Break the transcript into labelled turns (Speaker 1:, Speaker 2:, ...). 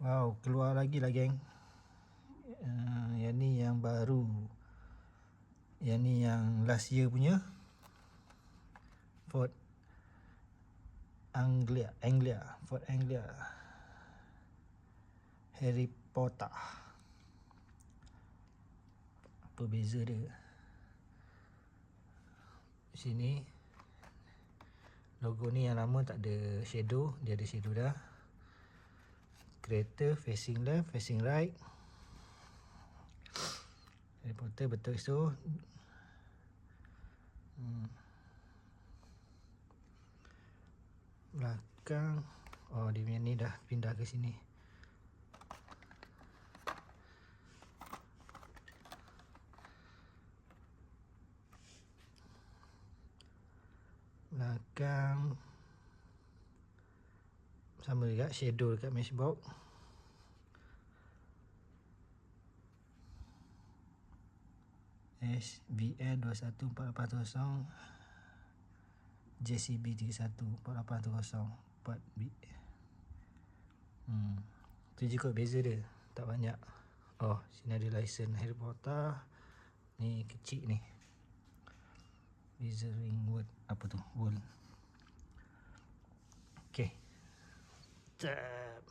Speaker 1: Wow, keluar lagi lah geng. Yang ni yang baru. Yang ni yang last year punya. Ford Anglia. Ford Anglia. Harry Potter. Apa beza dia? Sini logo ni yang lama tak ada shadow, dia ada shadow dah. Kereta facing left, facing right. Harry Potter betul tu. Belakang, oh dia punya ni dah pindah ke sini. Belakang sama juga shadow dekat matchbox. SVN 21480 JCB 31480 4B. Tu je kot beza dia, tak banyak. Oh, sini ada license Harry Potter. Ni kecil ni, Wizarding World, apa tu, World. Okay, tap.